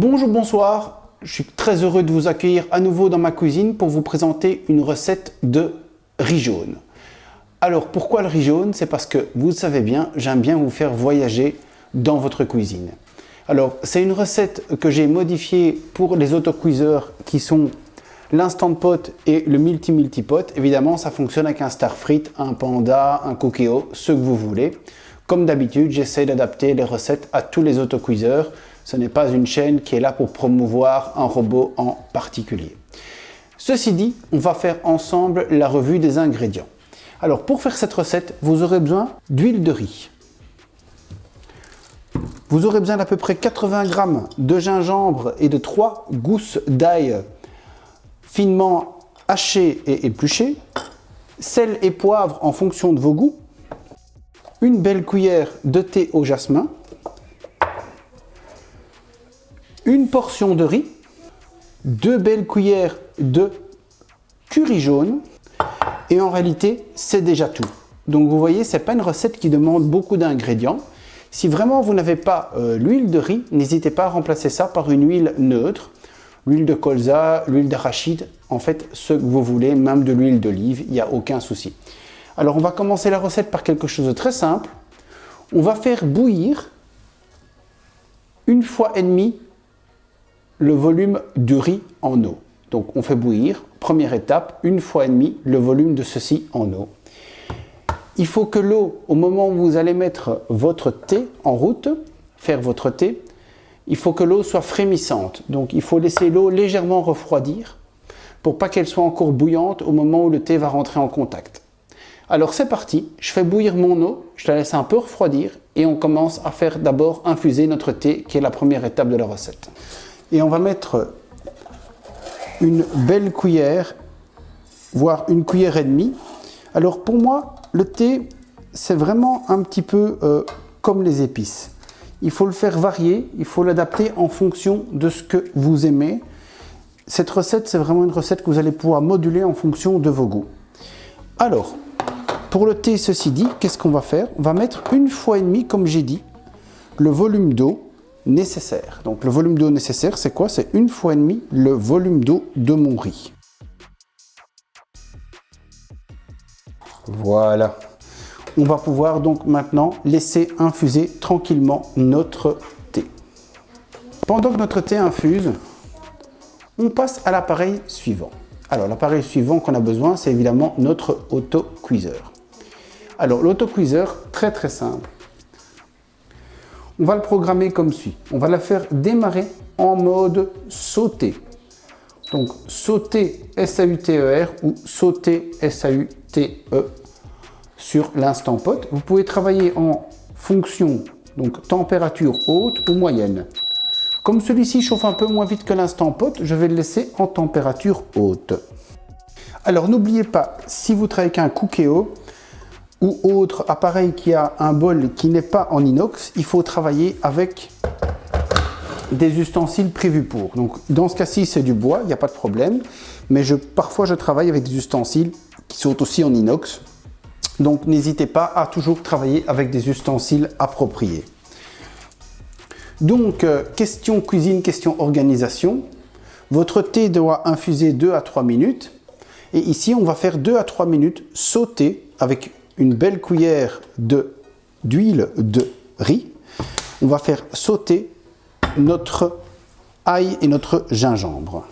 Bonjour, bonsoir, je suis très heureux de vous accueillir à nouveau dans ma cuisine pour vous présenter une recette de riz jaune. Alors pourquoi le riz jaune? C'est parce que vous le savez bien, j'aime bien vous faire voyager dans votre cuisine. Alors c'est une recette que j'ai modifiée pour les autocuiseurs qui sont l'Instant Pot et le Multi-Pot. Évidemment ça fonctionne avec un Starfrit, un Panda, un Cookéo, ce que vous voulez. Comme d'habitude, j'essaie d'adapter les recettes à tous les autocuiseurs. Ce n'est pas une chaîne qui est là pour promouvoir un robot en particulier. Ceci dit, on va faire ensemble la revue des ingrédients. Alors pour faire cette recette, vous aurez besoin d'huile de riz. Vous aurez besoin d'à peu près 80 g de gingembre et de 3 gousses d'ail finement hachées et épluchées, sel et poivre en fonction de vos goûts, une belle cuillère de thé au jasmin, une portion de riz, 2 belles cuillères de curry jaune, et en réalité, c'est déjà tout. Donc vous voyez, ce n'est pas une recette qui demande beaucoup d'ingrédients. Si vraiment vous n'avez pas l'huile de riz, n'hésitez pas à remplacer ça par une huile neutre, l'huile de colza, l'huile d'arachide, en fait, ce que vous voulez, même de l'huile d'olive, il n'y a aucun souci. Alors on va commencer la recette par quelque chose de très simple. On va faire bouillir 1,5 fois le volume du riz en eau. Donc on fait bouillir, première étape, 1,5 fois le volume de ceci en eau. Il faut que l'eau, au moment où vous allez mettre votre thé en route, faire votre thé, il faut que l'eau soit frémissante. Donc il faut laisser l'eau légèrement refroidir pour pas qu'elle soit encore bouillante au moment où le thé va rentrer en contact. Alors c'est parti, je fais bouillir mon eau, je la laisse un peu refroidir et on commence à faire d'abord infuser notre thé qui est la première étape de la recette. Et on va mettre une belle cuillère, voire 1,5 cuillère. Alors pour moi, le thé, c'est vraiment un petit peu comme les épices. Il faut le faire varier, il faut l'adapter en fonction de ce que vous aimez. Cette recette, c'est vraiment une recette que vous allez pouvoir moduler en fonction de vos goûts. Alors, pour le thé, ceci dit, qu'est-ce qu'on va faire? On va mettre 1,5 fois, comme j'ai dit, le volume d'eau nécessaire. Donc le volume d'eau nécessaire, c'est quoi? C'est 1,5 fois le volume d'eau de mon riz. Voilà. On va pouvoir donc maintenant laisser infuser tranquillement notre thé. Pendant que notre thé infuse, on passe à l'appareil suivant. Alors l'appareil suivant qu'on a besoin, c'est évidemment notre autocuiseur. Alors l'autocuiseur, très simple. On va le programmer comme suit. On va la faire démarrer en mode sauté. Donc sauter S-A-U-T-E-R ou sauter S-A-U-T-E sur l'Instant Pot. Vous pouvez travailler en fonction, donc température haute ou moyenne. Comme celui-ci chauffe un peu moins vite que l'Instant Pot, je vais le laisser en température haute. Alors n'oubliez pas, si vous travaillez avec un Cookéo ou autre appareil qui a un bol qui n'est pas en inox, il faut travailler avec des ustensiles prévus pour. Donc dans ce cas-ci, c'est du bois, il n'y a pas de problème, mais parfois je travaille avec des ustensiles qui sont aussi en inox. Donc n'hésitez pas à toujours travailler avec des ustensiles appropriés. Donc question cuisine, question organisation. Votre thé doit infuser 2 à 3 minutes. Et ici, on va faire 2 à 3 minutes sauter avec une belle cuillère d'huile de riz. On va faire sauter notre ail et notre gingembre.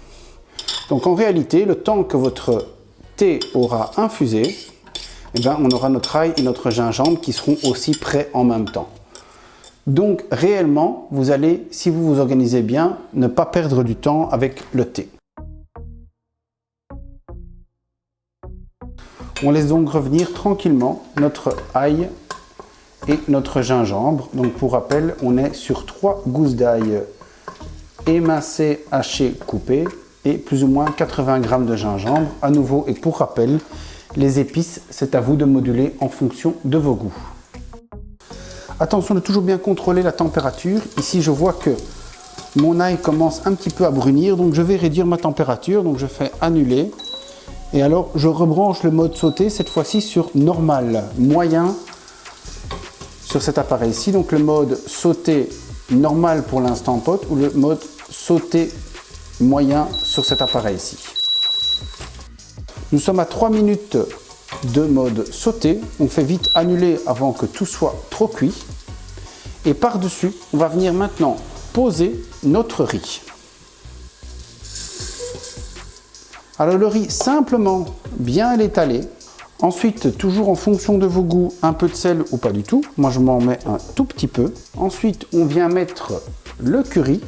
Donc en réalité, le temps que votre thé aura infusé, eh bien, on aura notre ail et notre gingembre qui seront aussi prêts en même temps. Donc réellement, vous allez, si vous vous organisez bien, ne pas perdre du temps avec le thé. On laisse donc revenir tranquillement notre ail et notre gingembre. Donc pour rappel, on est sur 3 gousses d'ail émincées, hachées, coupées et plus ou moins 80 g de gingembre. À nouveau et pour rappel, les épices, c'est à vous de moduler en fonction de vos goûts. Attention de toujours bien contrôler la température. Ici, je vois que mon ail commence un petit peu à brunir, donc je vais réduire ma température. Donc je fais annuler. Et alors, je rebranche le mode sauté, cette fois-ci sur normal, moyen, sur cet appareil-ci. Donc le mode sauté normal pour l'Instant Pot ou le mode sauté moyen sur cet appareil-ci. Nous sommes à 3 minutes de mode sauté. On fait vite annuler avant que tout soit trop cuit. Et par-dessus, on va venir maintenant poser notre riz. Alors le riz, simplement bien l'étaler. Ensuite, toujours en fonction de vos goûts, un peu de sel ou pas du tout. Moi, je m'en mets un tout petit peu. Ensuite, on vient mettre le curry.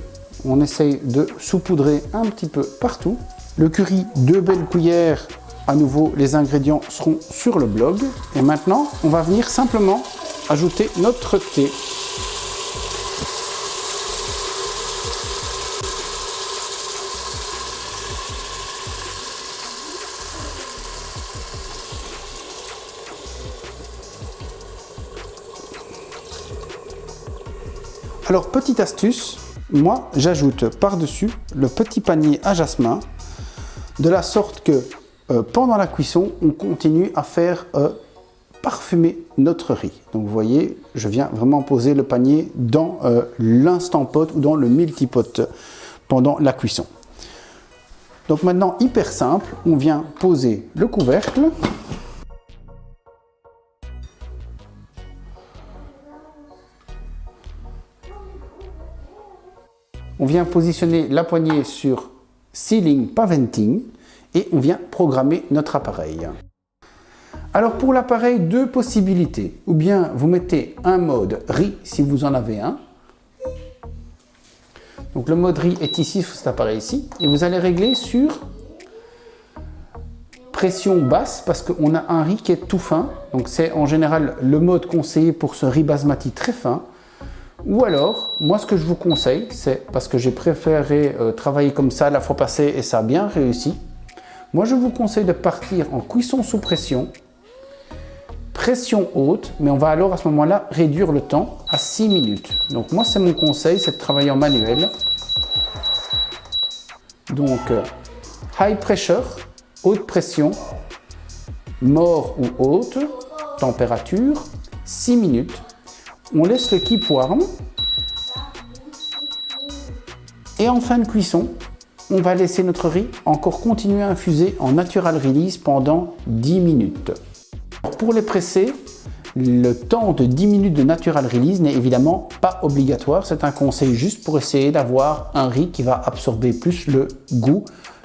On essaye de saupoudrer un petit peu partout. Le curry, 2 belles cuillères. À nouveau, les ingrédients seront sur le blog. Et maintenant, on va venir simplement ajouter notre thé. Alors, petite astuce, moi j'ajoute par-dessus le petit panier à jasmin, de la sorte que pendant la cuisson, on continue à faire parfumer notre riz. Donc vous voyez, je viens vraiment poser le panier dans l'instant pot ou dans le multipote pendant la cuisson. Donc maintenant, hyper simple, on vient poser le couvercle. On vient positionner la poignée sur Sealing Paventing et on vient programmer notre appareil. Alors pour l'appareil, 2 possibilités. Ou bien vous mettez un mode riz si vous en avez un. Donc le mode riz est ici sur cet appareil ici. Et vous allez régler sur pression basse parce qu'on a un riz qui est tout fin. Donc c'est en général le mode conseillé pour ce riz basmati très fin. Ou alors, moi ce que je vous conseille, c'est parce que j'ai préféré travailler comme ça la fois passée et ça a bien réussi. Moi je vous conseille de partir en cuisson sous pression, pression haute, mais on va alors à ce moment-là réduire le temps à 6 minutes. Donc moi c'est mon conseil, c'est de travailler en manuel. Donc high pressure, haute pression, mort ou haute, température, 6 minutes. On laisse le keep warm et en fin de cuisson, on va laisser notre riz encore continuer à infuser en natural release pendant 10 minutes. Pour les presser, le temps de 10 minutes de natural release n'est évidemment pas obligatoire. C'est un conseil juste pour essayer d'avoir un riz qui va absorber plus le goût,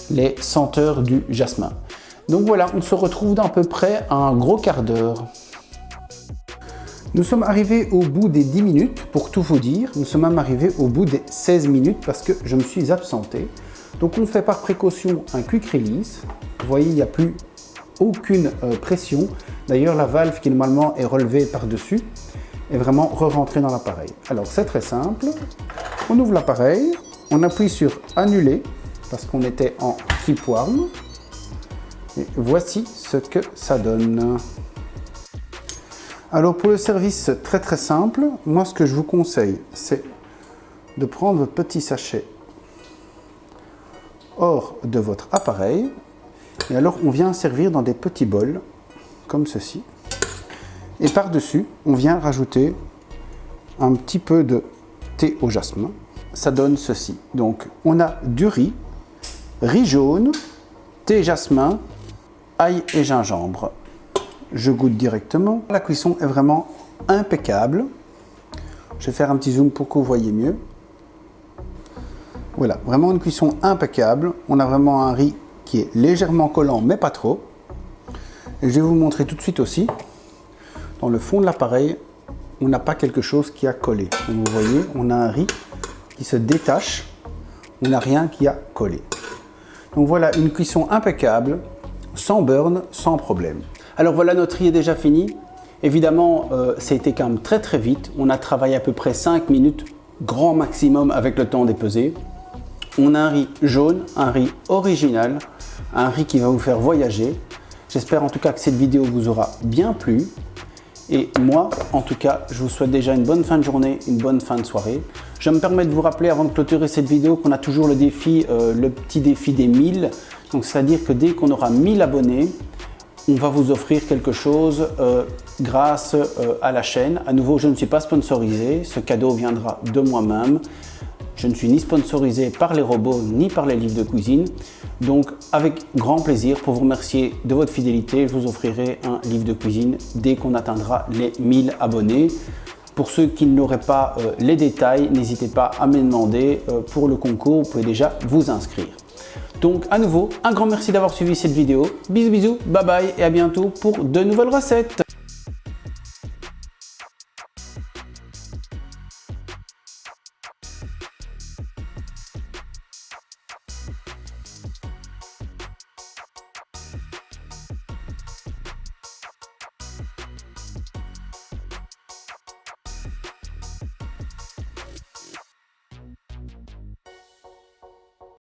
les senteurs du jasmin. Donc voilà, on se retrouve dans à peu près un gros quart d'heure. Nous sommes arrivés au bout des 10 minutes, pour tout vous dire. Nous sommes même arrivés au bout des 16 minutes parce que je me suis absenté. Donc on fait par précaution un quick release. Vous voyez, il n'y a plus aucune pression. D'ailleurs, la valve qui normalement est relevée par-dessus est vraiment re-rentrée dans l'appareil. Alors c'est très simple. On ouvre l'appareil, on appuie sur annuler parce qu'on était en keep warm. Et voici ce que ça donne. Alors pour le service, très simple, moi ce que je vous conseille, c'est de prendre votre petit sachet hors de votre appareil. Et alors on vient servir dans des petits bols, comme ceci. Et par-dessus, on vient rajouter un petit peu de thé au jasmin. Ça donne ceci. Donc on a du riz jaune, thé jasmin, ail et gingembre. Je goûte directement. La cuisson est vraiment impeccable. Je vais faire un petit zoom pour que vous voyez mieux. Voilà, vraiment une cuisson impeccable. On a vraiment un riz qui est légèrement collant, mais pas trop. Et je vais vous montrer tout de suite aussi. Dans le fond de l'appareil, on n'a pas quelque chose qui a collé. Donc vous voyez, on a un riz qui se détache. On n'a rien qui a collé. Donc voilà, une cuisson impeccable, sans burn, sans problème. Alors voilà, notre riz est déjà fini. Évidemment, ça a été quand même très vite. On a travaillé à peu près 5 minutes, grand maximum avec le temps dépesé. On a un riz jaune, un riz original, un riz qui va vous faire voyager. J'espère en tout cas que cette vidéo vous aura bien plu. Et moi, en tout cas, je vous souhaite déjà une bonne fin de journée, une bonne fin de soirée. Je me permets de vous rappeler avant de clôturer cette vidéo qu'on a toujours le défi, le petit défi des 1000. Donc c'est-à-dire que dès qu'on aura 1000 abonnés, on va vous offrir quelque chose grâce à la chaîne. À nouveau, je ne suis pas sponsorisé, ce cadeau viendra de moi-même. Je ne suis ni sponsorisé par les robots ni par les livres de cuisine. Donc avec grand plaisir, pour vous remercier de votre fidélité, je vous offrirai un livre de cuisine dès qu'on atteindra les 1000 abonnés. Pour ceux qui n'auraient pas les détails, n'hésitez pas à me demander pour le concours, vous pouvez déjà vous inscrire. Donc à nouveau, un grand merci d'avoir suivi cette vidéo. Bisous bisous, bye bye et à bientôt pour de nouvelles recettes.